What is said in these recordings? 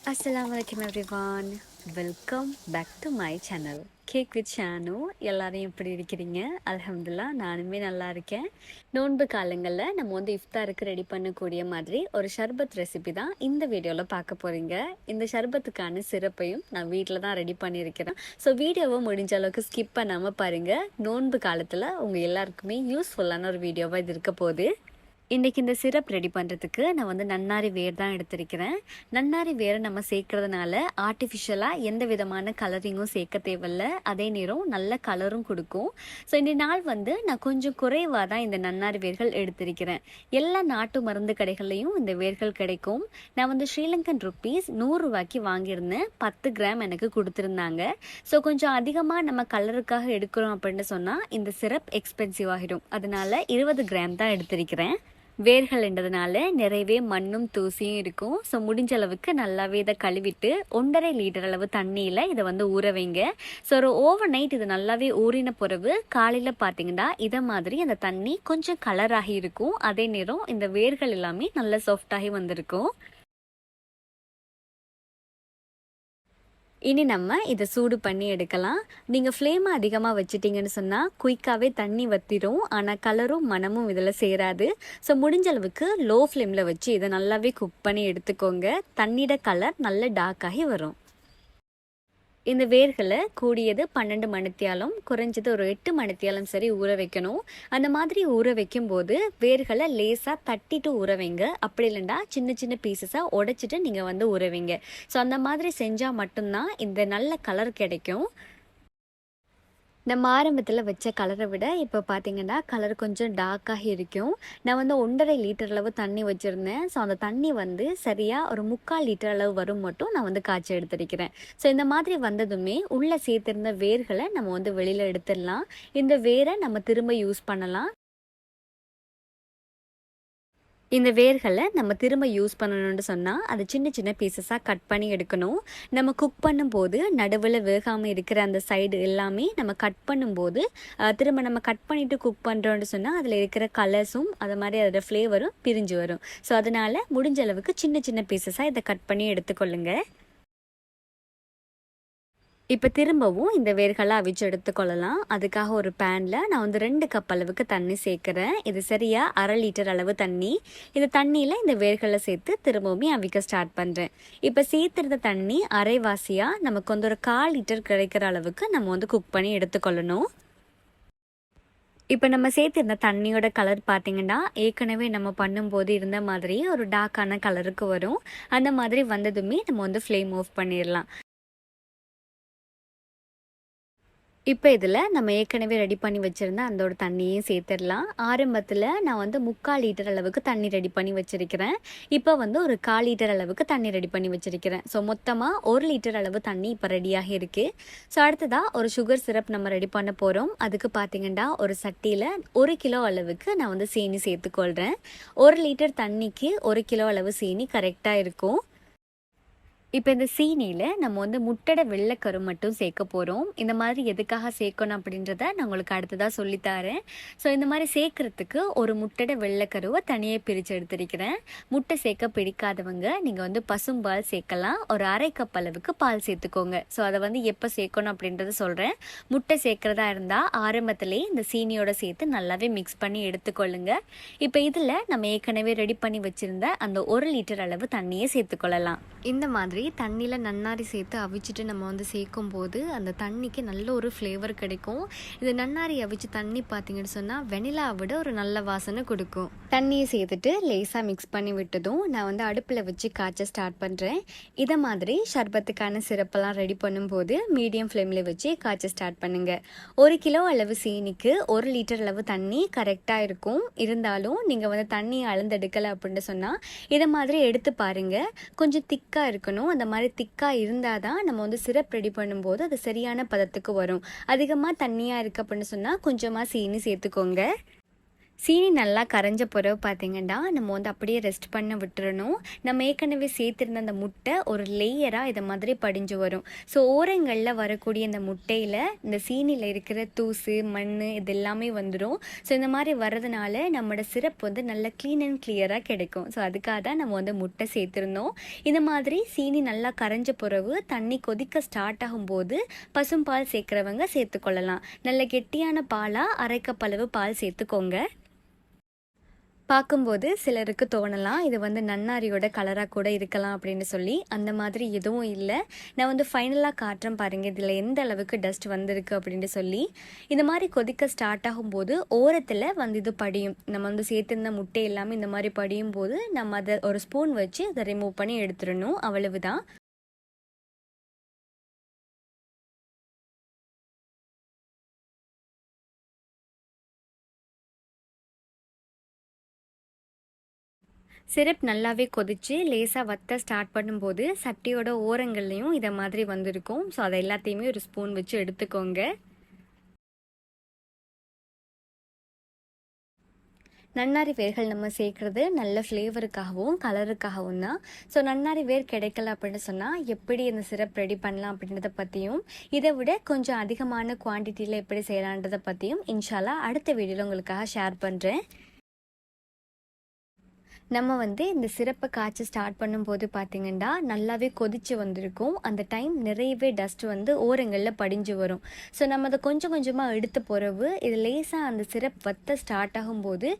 அஸ்ஸலாமு everyone. Welcome back to my channel cake with Shanu. எல்லாரும் எப்படி இருக்கிறீங்க? அல்ஹம்துலில்லாஹ் நானுமே நல்லா இருக்கேன். நோன்பு காலங்களில் நம்ம வந்து இஃப்தாருக்கு ரெடி பண்ணக்கூடிய மாதிரி ஒரு ஷர்பத் ரெசிபி தான் இந்த வீடியோவில் பார்க்க போகிறீங்க. இந்த ஷர்பத்துக்கான சிறப்பையும் நான் வீட்டில் தான் ரெடி பண்ணியிருக்கிறேன். ஸோ வீடியோவை முடிஞ்ச அளவுக்கு ஸ்கிப் பண்ணாமல் பாருங்கள். நோன்பு காலத்தில் உங்கள் எல்லாருக்குமே யூஸ்ஃபுல்லான ஒரு வீடியோவாக இது இருக்க போகுது. இன்றைக்கி இந்த சிரப் ரெடி பண்ணுறதுக்கு நான் வந்து நன்னாரி வேர் தான் எடுத்திருக்கிறேன். நன்னாரி வேரை நம்ம சேர்க்கறதுனால ஆர்டிஃபிஷியலாக எந்த விதமான கலரிங்கும் சேர்க்க தேவையில்ல, அதே நேரம் நல்ல கலரும் கொடுக்கும். ஸோ இந்த நாள் வந்து நான் கொஞ்சம் குறைவாக தான் இந்த நன்னாரி வேர்கள் எடுத்திருக்கிறேன். எல்லா நாட்டு மருந்து கடைகள்லையும் இந்த வேர்கள் கிடைக்கும். நான் வந்து ஸ்ரீலங்கன் ருப்பீஸ் 100 ரூபாய்க்கு வாங்கியிருந்தேன். 10 கிராம் எனக்கு கொடுத்துருந்தாங்க. ஸோ கொஞ்சம் அதிகமாக நம்ம கலருக்காக எடுக்கிறோம் அப்படின்னு சொன்னால் இந்த சிரப் எக்ஸ்பென்சிவ் ஆகிடும். அதனால 20 கிராம் தான் எடுத்திருக்கிறேன். வேர்கள்ன்றதுனால நிறையவே மண்ணும் தூசியும் இருக்கும். ஸோ முடிஞ்ச அளவுக்கு நல்லாவே இதை கழுவிட்டு 1.5 லிட்டர் அளவு தண்ணியில் இதை வந்து ஊற வைங்க. ஸோ ஒரு ஓவர் நைட் இது நல்லாவே ஊறின பிறகு காலையில் பார்த்தீங்கன்னா இதை மாதிரி அந்த தண்ணி கொஞ்சம் கலராகி இருக்கும். அதே நேரம் இந்த வேர்கள் எல்லாமே நல்லா சாஃப்டாகி வந்திருக்கும். இனி நம்ம இதை சூடு பண்ணி எடுக்கலாம். நீங்கள் ஃப்ளேமை அதிகமாக வச்சிட்டிங்கன்னு சொன்னால் குயிக்காகவே தண்ணி வற்றிடும். ஆனால் கலரும் மனமும் இதில் சேராது. ஸோ முடிஞ்ச அளவுக்கு லோ ஃப்ளேமில் வச்சு இதை நல்லாவே குக் பண்ணி எடுத்துக்கோங்க. தண்ணியோட கலர் நல்ல டார்க்காகி வரும். இந்த வேர்களை கூடியது 12 மணித்தியாலம், குறைஞ்சது ஒரு 8 மணித்தியாலம் சரி ஊற வைக்கணும். அந்த மாதிரி ஊற வைக்கும்போது வேர்களை லேசாக தட்டிட்டு ஊற வைங்க. அப்படி இல்லைன்னா சின்ன சின்ன பீசஸாக உடைச்சிட்டு நீங்கள் வந்து ஊற வைங்க. ஸோ அந்த மாதிரி செஞ்சால் மட்டும்தான் இந்த நல்ல கலர் கிடைக்கும். நம்ம ஆரம்பத்தில் வச்ச கலரை விட இப்போ பார்த்தீங்கன்னா கலர் கொஞ்சம் டார்க்காக இருக்கும். நான் வந்து 1.5 லிட்டர் அளவு தண்ணி வச்சுருந்தேன். ஸோ அந்த தண்ணி வந்து சரியாக ஒரு 3/4 லிட்டர் அளவு வரும் மட்டும் நான் வந்து காய்ச்சி எடுத்துருக்கிறேன். ஸோ இந்த மாதிரி வந்ததுமே உள்ளே சேர்த்துருந்த வேர்களை நம்ம வந்து வெளியில் எடுத்துடலாம். இந்த வேரை நம்ம திரும்ப யூஸ் பண்ணலாம். இந்த வேர்களை நம்ம திரும்ப யூஸ் பண்ணணும்னு சொன்னால் அது சின்ன சின்ன பீசஸாக கட் பண்ணி எடுக்கணும். நம்ம குக் பண்ணும்போது நடுவில் வேகாமல் இருக்கிற அந்த சைடு எல்லாமே நம்ம கட் பண்ணும்போது திரும்ப நம்ம கட் பண்ணிவிட்டு குக் பண்ணுறோன்னு சொன்னால் அதில் இருக்கிற கலர்ஸும் அது மாதிரி அதோட ஃப்ளேவரும் பிரிஞ்சு வரும். ஸோ அதனால் முடிஞ்ச அளவுக்கு சின்ன சின்ன பீசஸாக இதை கட் பண்ணி எடுத்துக்கொள்ளுங்க. இப்போ திரும்பவும் இந்த வேர்களை அவிச்சு எடுத்துக்கொள்ளலாம். அதுக்காக ஒரு பேனில் நான் வந்து 2 கப் அளவுக்கு தண்ணி சேர்க்குறேன். இது சரியாக 1/2 லிட்டர் அளவு தண்ணி. இந்த தண்ணியில் இந்த வேர்களை சேர்த்து திரும்பவும் அவிக்க ஸ்டார்ட் பண்ணுறேன். இப்போ சேர்த்துருந்த தண்ணி அரைவாசியாக நமக்கு வந்து ஒரு 1/4 லிட்டர் கிடைக்கிற அளவுக்கு நம்ம வந்து குக் பண்ணி எடுத்துக்கொள்ளணும். இப்போ நம்ம சேர்த்துருந்த தண்ணியோட கலர் பார்த்திங்கன்னா ஏற்கனவே நம்ம பண்ணும்போது இருந்த மாதிரி ஒரு டார்க்கான கலருக்கு வரும். அந்த மாதிரி வந்ததுமே நம்ம வந்து ஃப்ளேம் ஆஃப் பண்ணிடலாம். இப்போ இதில் நம்ம ஏற்கனவே ரெடி பண்ணி வச்சுருந்த அதோட தண்ணியும் சேர்த்துடலாம். ஆரம்பத்தில் நான் வந்து 3/4 லிட்டர் அளவுக்கு தண்ணி ரெடி பண்ணி வச்சுருக்கிறேன். இப்போ வந்து ஒரு 1/4 லிட்டர் அளவுக்கு தண்ணி ரெடி பண்ணி வச்சுருக்கிறேன். ஸோ மொத்தமாக 1 லிட்டர் அளவு தண்ணி இப்போ ரெடியாக இருக்குது. ஸோ அடுத்ததாக ஒரு சுகர் சிரப் நம்ம ரெடி பண்ண போகிறோம். அதுக்கு பார்த்திங்கன்னா ஒரு சட்டியில் 1 கிலோ அளவுக்கு நான் வந்து சீனி சேர்த்துக்கொள்கிறேன். 1 லிட்டர் தண்ணிக்கு 1 கிலோ அளவு சீனி கரெக்டாக இருக்கும். இப்போ இந்த சீனியில் நம்ம வந்து முட்டை வெள்ளைக்கரு மட்டும் சேர்க்க போகிறோம். இந்த மாதிரி எதுக்காக சேர்க்கணும் அப்படின்றத நான் உங்களுக்கு அடுத்ததாக சொல்லித்தரேன். ஸோ இந்த மாதிரி சேர்க்குறதுக்கு ஒரு முட்டை வெள்ளைக்கருவை தனியாக பிரித்து எடுத்துருக்கிறேன். முட்டை சேர்க்க பிடிக்காதவங்க நீங்கள் வந்து பசும்பால் சேர்க்கலாம். ஒரு 1/2 கப் அளவுக்கு பால் சேர்த்துக்கோங்க. ஸோ அதை வந்து எப்போ சேர்க்கணும் அப்படின்றத சொல்கிறேன். முட்டை சேர்க்குறதா இருந்தால் ஆரம்பத்திலே இந்த சீனியோட சேர்த்து நல்லாவே மிக்ஸ் பண்ணி எடுத்துக்கொள்ளுங்க. இப்போ இதில் நம்ம ஏற்கனவே ரெடி பண்ணி வச்சுருந்த அந்த 1 லிட்டர் அளவு தண்ணியை சேர்த்துக்கொள்ளலாம். இந்த மாதிரி தண்ணியில் நன்னாரி சேர்த்து அவிச்சிட்டு நம்ம வந்து சேர்க்கும் போது அந்த தண்ணிக்கு நல்ல ஒரு ஃப்ளேவர் கிடைக்கும். இந்த நன்னாரி அவிச்சு தண்ணி பார்த்தீங்கன்னு சொன்னால் வெனிலாவை விட ஒரு நல்ல வாசனை கொடுக்கும். தண்ணியை சேர்த்துட்டு லேசாக மிக்ஸ் பண்ணி விட்டதும் நான் வந்து அடுப்பில் வச்சு காய்ச்ச ஸ்டார்ட் பண்ணுறேன். இதை மாதிரி ஷர்பத்துக்கான சிரப்பெல்லாம் ரெடி பண்ணும்போது மீடியம் ஃப்ளேமில் வச்சு காய்ச்ச ஸ்டார்ட் பண்ணுங்கள். 1 கிலோ அளவு சீனிக்கு 1 லிட்டர் அளவு தண்ணி கரெக்டாக இருக்கும். இருந்தாலும் நீங்கள் வந்து தண்ணியை அளந்தெடுக்கலை அப்படின்னு சொன்னால் இதை மாதிரி எடுத்து பாருங்கள். கொஞ்சம் திக்காக இருக்கணும். அந்த மாதிரி திக்காக இருந்தால் தான் நம்ம வந்து சிரப் ரெடி பண்ணும்போது அது சரியான பதத்துக்கு வரும். அதிகமாக தண்ணியாக இருக்குது அப்படின்னு சொன்னால் கொஞ்சமாக சீனி சேர்த்துக்கோங்க. சீனி நல்லா கரைஞ்ச பிறகு பார்த்தீங்கன்னா நம்ம வந்து அப்படியே ரெஸ்ட் பண்ண விட்டுறணும். நம்ம ஏற்கனவே சேர்த்துருந்த அந்த முட்டை ஒரு லேயராக இதை மாதிரி படிஞ்சு வரும். ஸோ ஓரங்களில் வரக்கூடிய இந்த முட்டையில் இந்த சீனியில் இருக்கிற தூசு மண் இது எல்லாமே வந்துடும். ஸோ இந்த மாதிரி வர்றதுனால நம்மளோட சிரப் வந்து நல்லா க்ளீன் அண்ட் கிளியராக கிடைக்கும். ஸோ அதுக்காக தான் நம்ம வந்து முட்டை சேர்த்துருந்தோம். இந்த மாதிரி சீனி நல்லா கரைஞ்ச பிறகு தண்ணி கொதிக்க ஸ்டார்ட் ஆகும்போது பசும்பால் சேர்க்குறவங்க சேர்த்துக்கொள்ளலாம். நல்ல கெட்டியான பாலாக அரை கப் அளவு பால் சேர்த்துக்கோங்க. பார்க்கும்போது சிலருக்கு தோணலாம் இது வந்து நன்னாரியோட கலராக கூட இருக்கலாம் அப்படின்னு சொல்லி. அந்த மாதிரி எதுவும் இல்லை. நான் வந்து ஃபைனலாக காட்டுறேன் பாருங்கள் இதில் எந்த அளவுக்கு டஸ்ட் வந்திருக்கு அப்படின்னு சொல்லி. இந்த மாதிரி கொதிக்க ஸ்டார்ட் ஆகும்போது ஓரத்தில் வந்து இது படியும். நம்ம வந்து சேர்த்துருந்த முட்டை எல்லாமே இந்த மாதிரி படியும் போது நம்ம அதை ஒரு ஸ்பூன் வச்சு அதை ரிமூவ் பண்ணி எடுத்துடணும். அவ்வளவுதான். சிரப் நல்லாவே கொதிச்சு லேசாக வத்த ஸ்டார்ட் பண்ணும்போது சட்டியோட ஓரங்கள்லையும் இதை மாதிரி வந்திருக்கும். ஸோ அதை எல்லாத்தையுமே ஒரு ஸ்பூன் வச்சு எடுத்துக்கோங்க. நன்னாரி வேர்கள் நம்ம சேர்க்குறது நல்ல ஃப்ளேவருக்காகவும் கலருக்காகவும் தான். ஸோ நன்னாரி வேர் கிடைக்கல அப்படின்னு சொன்னால் எப்படி இந்த சிரப் ரெடி பண்ணலாம் அப்படின்றத பற்றியும் இதை விட கொஞ்சம் அதிகமான குவான்டிட்டியில் எப்படி செய்யலான்றதை பற்றியும் இன்ஷால்லா அடுத்த வீடியோவில் உங்களுக்காக ஷேர் பண்ணுறேன். நம்ம வந்து இந்த சிரப்பை காய்ச்ச ஸ்டார்ட் பண்ணும்போது பார்த்திங்கன்னா நல்லாவே கொதித்து வந்திருக்கும். அந்த டைம் நிறையவே டஸ்ட் வந்து ஓரங்களில் படிஞ்சு வரும். ஸோ நம்ம அதை கொஞ்சம் கொஞ்சமாக எடுத்த பிறகு இது லேசாக அந்த சிரப் வத்த ஸ்டார்ட் ஆகும்போது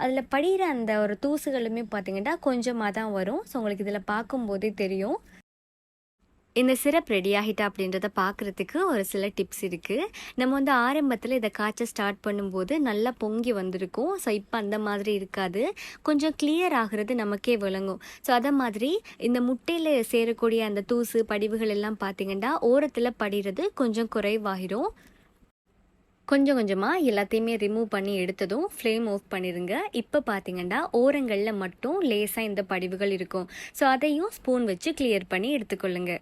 அதில் படிகிற அந்த ஒரு தூசுகளுமே பார்த்திங்கன்னா கொஞ்சமாக தான் வரும். ஸோ உங்களுக்கு இதில் பார்க்கும்போதே தெரியும். இந்த சிரப் ரெடி ஆகிட்டா அப்படின்றத பார்க்குறதுக்கு ஒரு சில டிப்ஸ் இருக்குது. நம்ம வந்து ஆரம்பத்தில் இதை காய்ச்ச ஸ்டார்ட் பண்ணும்போது நல்லா பொங்கி வந்திருக்கும். ஸோ இப்போ அந்த மாதிரி இருக்காது. கொஞ்சம் கிளியர் ஆகிறது நமக்கே விளங்கும். ஸோ அதை மாதிரி இந்த முட்டையில் சேரக்கூடிய அந்த தூசு படிவுகள் எல்லாம் பார்த்திங்கன்னா ஓரத்தில் படிகிறது கொஞ்சம் குறைவாகிடும். கொஞ்சம் கொஞ்சமாக எல்லாத்தையுமே ரிமூவ் பண்ணி எடுத்ததும் ஃப்ளேம் ஆஃப் பண்ணிடுங்க. இப்போ பார்த்திங்கன்னா ஓரங்களில் மட்டும் லேசாக இந்த படிவுகள் இருக்கும். ஸோ அதையும் ஸ்பூன் வச்சு கிளியர் பண்ணி எடுத்துக்கொள்ளுங்க.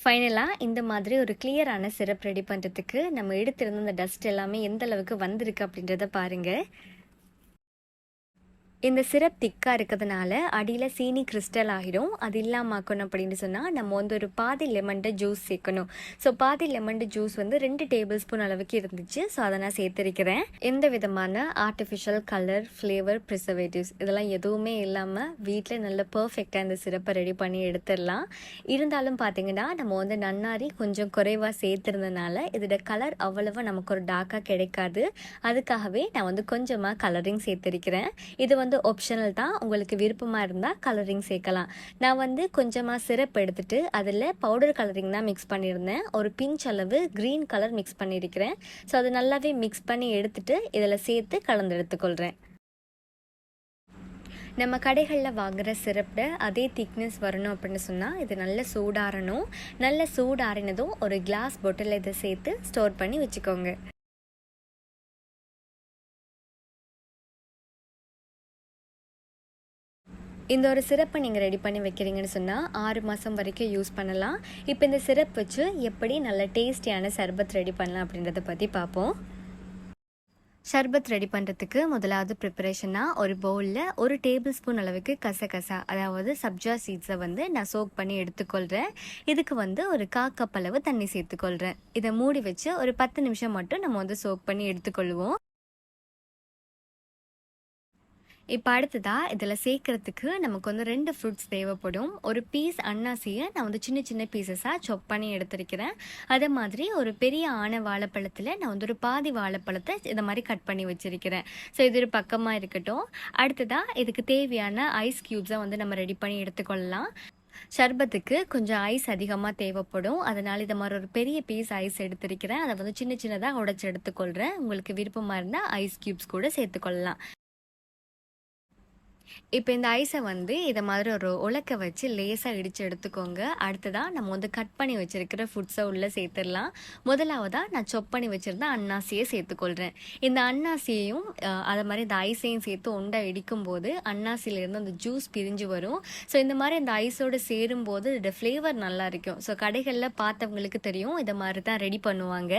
ஃபைனலாக இந்த மாதிரி ஒரு கிளியரான சிரப் ரெடி பண்ணுறதுக்கு நம்ம எடுத்திருந்த அந்த டஸ்ட் எல்லாமே எந்த அளவுக்கு வந்திருக்கு அப்படின்றத பாருங்கள். இந்த சிரப் திக்காக இருக்கிறதுனால அடியில் சீனி கிறிஸ்டல் ஆகிடும். அது இல்லாமல் ஆக்கணும் அப்படின்னு சொன்னால் நம்ம வந்து ஒரு பாதி லெமன்ட ஜூஸ் சேர்க்கணும். ஸோ பாதி லெமன்ட ஜூஸ் வந்து 2 டேபிள் ஸ்பூன் அளவுக்கு இருந்துச்சு. ஸோ அதை நான் சேர்த்துருக்கிறேன். எந்த விதமான ஆர்டிஃபிஷியல் கலர் ஃப்ளேவர் ப்ரிசர்வேட்டிவ்ஸ் இதெல்லாம் எதுவுமே இல்லாமல் வீட்டில் நல்ல பர்ஃபெக்டாக இந்த சிரப்பை ரெடி பண்ணி எடுத்துடலாம். இருந்தாலும் பார்த்தீங்கன்னா நம்ம வந்து நன்னாரி கொஞ்சம் குறைவாக சேர்த்துருந்தனால இதோட கலர் அவ்வளவா நமக்கு ஒரு டார்க்காக கிடைக்காது. அதுக்காகவே நான் வந்து கொஞ்சமாக கலரிங் சேர்த்துருக்கிறேன். இது வந்து ஆப்ஷனல் தான். உங்களுக்கு விருப்பமாக இருந்தால் கலரிங் சேர்க்கலாம். நான் வந்து கொஞ்சமாக சிரப் எடுத்துகிட்டு அதில் பவுடர் கலரிங் தான் மிக்ஸ் பண்ணியிருந்தேன். ஒரு பிஞ்ச் அளவு க்ரீன் கலர் மிக்ஸ் பண்ணியிருக்கிறேன். ஸோ அது நல்லாவே மிக்ஸ் பண்ணி எடுத்துகிட்டு இதில் சேர்த்து கலந்து எடுத்துக்கொள்கிறேன். நம்ம கடைகளில் வாங்குகிற சிரப்பில் அதே திக்னஸ் வரணும் அப்படின்னு சொன்னால் இது நல்ல சூடாறணும். நல்ல சூடாறினதும் ஒரு கிளாஸ் பாட்டில் இதை சேர்த்து ஸ்டோர் பண்ணி வச்சுக்கோங்க. இந்த ஒரு சிரப்பை நீங்கள் ரெடி பண்ணி வைக்கிறீங்கன்னு சொன்னால் 6 மாதம் வரைக்கும் யூஸ் பண்ணலாம். இப்போ இந்த சிரப் வச்சு எப்படி நல்ல டேஸ்டியான சர்பத் ரெடி பண்ணலாம் அப்படின்றத பற்றி பார்ப்போம். ஷர்பத் ரெடி பண்ணுறதுக்கு முதலாவது ப்ரிப்பரேஷனாக ஒரு பவுலில் 1 டேபிள் ஸ்பூன் அளவுக்கு கசகசா அதாவது சப்ஜா சீட்ஸை வந்து நான் சோக் பண்ணி எடுத்துக்கொள்கிறேன். இதுக்கு வந்து ஒரு 1/4 கப் அளவு தண்ணி சேர்த்துக்கொள்கிறேன். இதை மூடி வச்சு ஒரு 10 நிமிஷம் மட்டும் நம்ம வந்து சோக் பண்ணி எடுத்துக்கொள்வோம். இப்போ அடுத்ததாக இதில் சேர்க்குறதுக்கு நமக்கு வந்து 2 ஃப்ரூட்ஸ் தேவைப்படும். ஒரு பீஸ் அன்னாசியை நான் வந்து சின்ன சின்ன பீசஸாக சாப் பண்ணி எடுத்துருக்கிறேன். அதே மாதிரி ஒரு பெரிய ஆன வாழைப்பழத்தில் நான் வந்து ஒரு பாதி வாழைப்பழத்தை இதை மாதிரி கட் பண்ணி வச்சுருக்கிறேன். ஸோ இது ஒரு பக்கமாக இருக்கட்டும். அடுத்ததாக இதுக்கு தேவையான ஐஸ் க்யூப்ஸை வந்து நம்ம ரெடி பண்ணி எடுத்துக்கொள்ளலாம். ஷர்பத்துக்கு கொஞ்சம் ஐஸ் அதிகமாக தேவைப்படும். அதனால் இதை மாதிரி ஒரு பெரிய பீஸ் ஐஸ் எடுத்துருக்கிறேன். அதை வந்து சின்ன சின்னதாக உடைச்சி எடுத்துக்கொள்கிறேன். உங்களுக்கு விருப்பமாக இருந்தால் ஐஸ் க்யூப்ஸ் கூட சேர்த்துக்கொள்ளலாம். இப்போ இந்த ஐஸை வந்து இதை மாதிரி ஒரு உலக்க வச்சு லேசாக இடித்து எடுத்துக்கோங்க. அடுத்ததாக நம்ம வந்து கட் பண்ணி வச்சுருக்கிற ஃபுட்ஸை உள்ளே சேர்த்துடலாம். முதலாவதாக நான் சொப் பண்ணி வச்சுருந்த அன்னாசியை சேர்த்துக்கொள்கிறேன். இந்த அன்னாசியையும் அதை மாதிரி இந்த ஐஸையும் சேர்த்து உண்டை இடிக்கும்போது அன்னாசியிலேருந்து அந்த ஜூஸ் பிரிஞ்சு வரும். ஸோ இந்த மாதிரி அந்த ஐஸோடு சேரும்போது இதோட ஃப்ளேவர் நல்லா இருக்கும். ஸோ கடைகளில் பார்த்தவங்களுக்கு தெரியும் இதை மாதிரி தான் ரெடி பண்ணுவாங்க.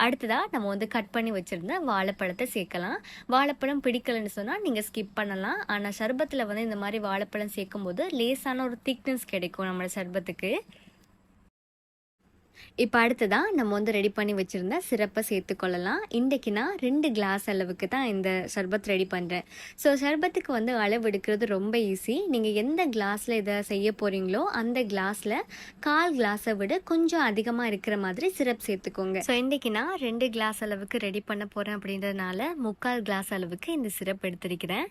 அடுத்ததாக நம்ம வந்து கட் பண்ணி வச்சுருந்த வாழைப்பழத்தை சேர்க்கலாம். வாழைப்பழம் பிடிக்கலன்னு சொன்னால் நீங்கள் ஸ்கிப் பண்ணலாம். ஆனால் சர்பத்தில் வந்து இந்த மாதிரி வாழைப்பழம் சேர்க்கும்போது லேசான ஒரு திக்னஸ் கிடைக்கும் நம்மளோட சர்பத்துக்கு. இப்போ அடுத்ததான் நம்ம வந்து ரெடி பண்ணி வச்சுருந்த சிரப்பை சேர்த்துக்கொள்ளலாம். இன்றைக்கி நான் 2 கிளாஸ் அளவுக்கு தான் இந்த சர்பத் ரெடி பண்ணுறேன். ஸோ சர்பத்துக்கு வந்து அளவு எடுக்கிறது ரொம்ப ஈஸி. நீங்கள் எந்த கிளாஸில் இதை செய்ய போகிறீங்களோ அந்த கிளாஸில் 1/4 கிளாஸை விட கொஞ்சம் அதிகமாக இருக்கிற மாதிரி சிரப் சேர்த்துக்கோங்க. ஸோ இன்றைக்கி நான் 2 கிளாஸ் அளவுக்கு ரெடி பண்ண போகிறேன் அப்படின்றதுனால 3/4 கிளாஸ் அளவுக்கு இந்த சிரப் எடுத்திருக்கிறேன்.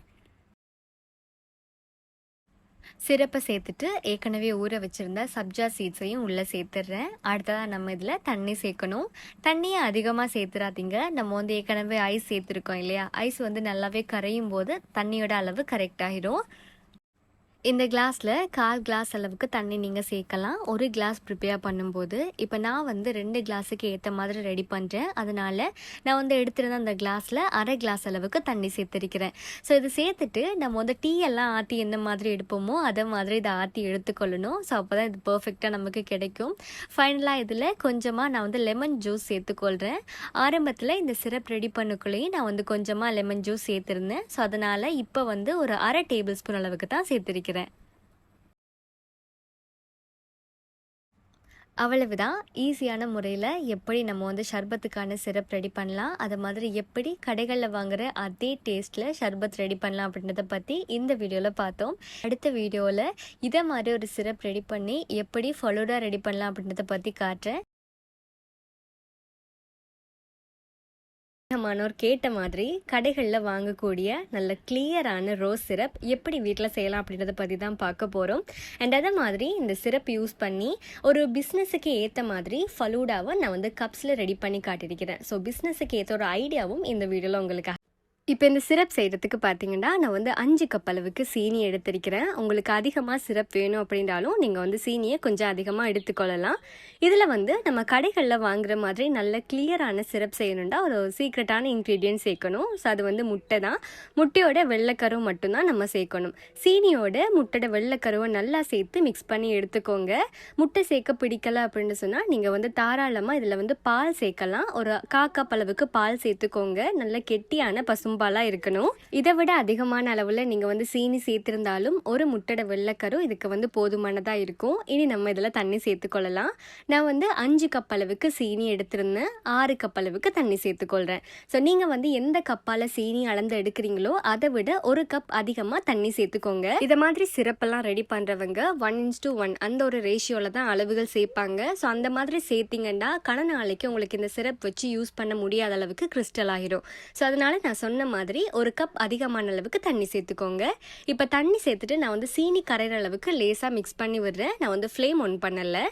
சிரப்பை சேர்த்துட்டு ஏற்கனவே ஊற வச்சுருந்த சப்ஜா சீட்ஸையும் உள்ளே சேர்த்துடுறேன். அடுத்ததாக நம்ம இதில் தண்ணி சேர்க்கணும். தண்ணியை அதிகமாக சேர்த்துறாதீங்க. நம்ம வந்து ஏற்கனவே ஐஸ் சேர்த்துருக்கோம் இல்லையா, ஐஸ் வந்து நல்லாவே கரையும் போது தண்ணியோட அளவு கரெக்ட் ஆகிரும். இந்த கிளாஸில் 1/4 கிளாஸ் அளவுக்கு தண்ணி நீங்கள் சேர்க்கலாம் ஒரு கிளாஸ் ப்ரிப்பேர் பண்ணும்போது. இப்போ நான் வந்து 2 கிளாஸுக்கு ஏற்ற மாதிரி ரெடி பண்ணுறேன். அதனால் நான் வந்து எடுத்துருந்த அந்த கிளாஸில் 1/2 கிளாஸ் அளவுக்கு தண்ணி சேர்த்துருக்கிறேன். ஸோ இது சேர்த்துட்டு நம்ம வந்து டீ எல்லாம் ஆற்றி எந்த மாதிரி எடுப்போமோ அதை மாதிரி இதை ஆற்றி எடுத்துக்கொள்ளணும். ஸோ அப்போ தான் இது பர்ஃபெக்டாக நமக்கு கிடைக்கும். ஃபைனலாக இதில் கொஞ்சமாக நான் வந்து லெமன் ஜூஸ் சேர்த்துக்கொள்கிறேன். ஆரம்பத்தில் இந்த சிரப் ரெடி பண்ணக்குள்ளேயும் நான் வந்து கொஞ்சமாக லெமன் ஜூஸ் சேர்த்துருந்தேன். ஸோ அதனால் இப்போ வந்து ஒரு 1/2 டேபிள் ஸ்பூன் அளவுக்கு தான் சேர்த்துருக்கிறேன். அவ்வளவுதான். ஈஸியான முறையில் எப்படி நம்ம வந்து ஷர்பத்துக்கான சிரப் ரெடி பண்ணலாம், அது மாதிரி எப்படி கடைகளில் வாங்குகிற அதே டேஸ்ட்டில் ஷர்பத் ரெடி பண்ணலாம் அப்படின்றத பற்றி இந்த வீடியோவில் பார்த்தோம். அடுத்த வீடியோவில் இதை மாதிரி ஒரு சிரப் ரெடி பண்ணி எப்படி ஃபலூடா ரெடி பண்ணலாம் அப்படின்றத பற்றி காட்டுறேன். மாணவர் கேட்ட மாதிரி கடைகளில் வாங்கக்கூடிய நல்ல கிளியரான ரோஸ் சிரப் எப்படி வீட்டில் செய்யலாம் அப்படின்றத பற்றி தான் பார்க்க போகிறோம். அண்ட் அதே மாதிரி இந்த சிரப் யூஸ் பண்ணி ஒரு பிஸ்னஸுக்கு ஏற்ற மாதிரி ஃபலூடாவை நான் வந்து கப்ஸில் ரெடி பண்ணி காட்டியிருக்கிறேன். ஸோ பிஸ்னஸுக்கு ஏற்ற ஒரு ஐடியாவும் இந்த வீடியோவில் உங்களுக்கு. இப்போ இந்த சிரப் செய்கிறதுக்கு பார்த்தீங்கன்னா நான் வந்து 5 கப் அளவுக்கு சீனி எடுத்திருக்கிறேன். உங்களுக்கு அதிகமாக சிரப் வேணும் அப்படின்றாலும் நீங்கள் வந்து சீனியை கொஞ்சம் அதிகமாக எடுத்துக்கொள்ளலாம். இதில் வந்து நம்ம கடைகளில் வாங்குகிற மாதிரி நல்ல கிளியரான சிரப் செய்யணுன்னா ஒரு சீக்ரெட்டான இன்க்ரீடியன்ட் சேர்க்கணும். ஸோ அது வந்து முட்டை தான். முட்டையோட வெள்ளைக்கருவு மட்டும்தான் நம்ம சேர்க்கணும். சீனியோட முட்டையோட வெள்ளைக்கருவை நல்லா சேர்த்து மிக்ஸ் பண்ணி எடுத்துக்கோங்க. முட்டை சேர்க்க பிடிக்கலை அப்படின்னு சொன்னால் நீங்கள் வந்து தாராளமாக இதில் வந்து பால் சேர்க்கலாம். ஒரு 1/4 கப் அளவுக்கு பால் சேர்த்துக்கோங்க. நல்ல கெட்டியான பசும்பாலாக இருக்கணும். இதை விட அதிகமான அளவில் நீங்கள் வந்து சீனி சேர்த்துருந்தாலும் ஒரு முட்டையோட வெள்ளைக்கரு இதுக்கு வந்து போதுமானதாக இருக்கும். இனி நம்ம இதில் தண்ணி சேர்த்துக்கொள்ளலாம். நான் வந்து 5 கப் அளவுக்கு சீனி எடுத்திருந்தேன். 6 கப் அளவுக்கு தண்ணி சேர்த்துக்கொள்கிறேன். ஸோ நீங்கள் வந்து எந்த கப்பால் சீனி அளந்து எடுக்கிறீங்களோ அதை விட 1 கப் அதிகமாக தண்ணி சேர்த்துக்கோங்க. இதை மாதிரி சிரப்பெல்லாம் ரெடி பண்ணுறவங்க 1:1 அந்த ஒரு ரேஷியோவில் தான் அளவுகள் சேர்ப்பாங்க. ஸோ அந்த மாதிரி சேர்த்திங்கன்னா கன நாளைக்கு உங்களுக்கு இந்த சிரப் வச்சு யூஸ் பண்ண முடியாத அளவுக்கு கிறிஸ்டல் ஆகிடும். ஸோ அதனால் நான் சொன்ன மாதிரி 1 கப் அதிகமான அளவுக்கு தண்ணி சேர்த்துக்கோங்க. இப்போ தண்ணி சேர்த்துட்டு நான் வந்து சீனி கரைகிற அளவுக்கு லேசாக மிக்ஸ் பண்ணி விடுறேன். நான் வந்து ஃப்ளேம் ஆன் பண்ணலை.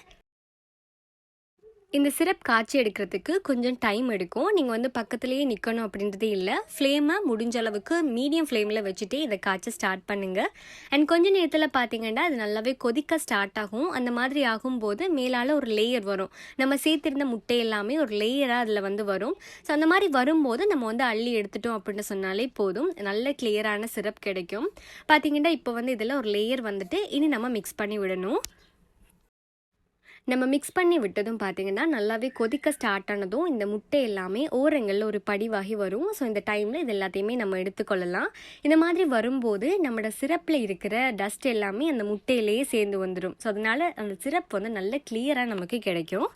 இந்த சிரப் காய்ச்சி எடுக்கிறதுக்கு கொஞ்சம் டைம் எடுக்கும். நீங்கள் வந்து பக்கத்துலேயே நிற்கணும் அப்படின்றதே இல்லை. ஃப்ளேமை முடிஞ்ச அளவுக்கு மீடியம் ஃப்ளேமில் வச்சுட்டு இதை காய்ச்ச ஸ்டார்ட் பண்ணுங்கள். அண்ட் கொஞ்சம் நேரத்தில் பார்த்தீங்கன்னா அது நல்லாவே கொதிக்க ஸ்டார்ட் ஆகும். அந்த மாதிரி ஆகும்போது மேலால் ஒரு லேயர் வரும். நம்ம சேர்த்திருந்த முட்டை எல்லாமே ஒரு லேயராக அதில் வந்து வரும். ஸோ அந்த மாதிரி வரும்போது நம்ம வந்து அள்ளி எடுத்துட்டோம் அப்படின்னு சொன்னாலே போதும், நல்ல கிளியரான சிரப் கிடைக்கும். பார்த்தீங்கன்னா இப்போ வந்து இதில் ஒரு லேயர் வந்துட்டு இனி நம்ம மிக்ஸ் பண்ணி விடணும். நம்ம மிக்ஸ் பண்ணி விட்டதும் பார்த்தீங்கன்னா நல்லாவே கொதிக்க ஸ்டார்ட் ஆனதும் இந்த முட்டை எல்லாமே ஓரங்களில் ஒரு படிவாகி வரும். ஸோ இந்த டைமில் இது எல்லாத்தையுமே நம்ம எடுத்துக்கொள்ளலாம். இந்த மாதிரி வரும்போது நம்மளோட சிரப்பில் இருக்கிற டஸ்ட் எல்லாமே அந்த முட்டையிலேயே சேர்ந்து வந்துடும். ஸோ அதனால் அந்த சிரப் வந்து நல்ல கிளியராக நமக்கு கிடைக்கும்.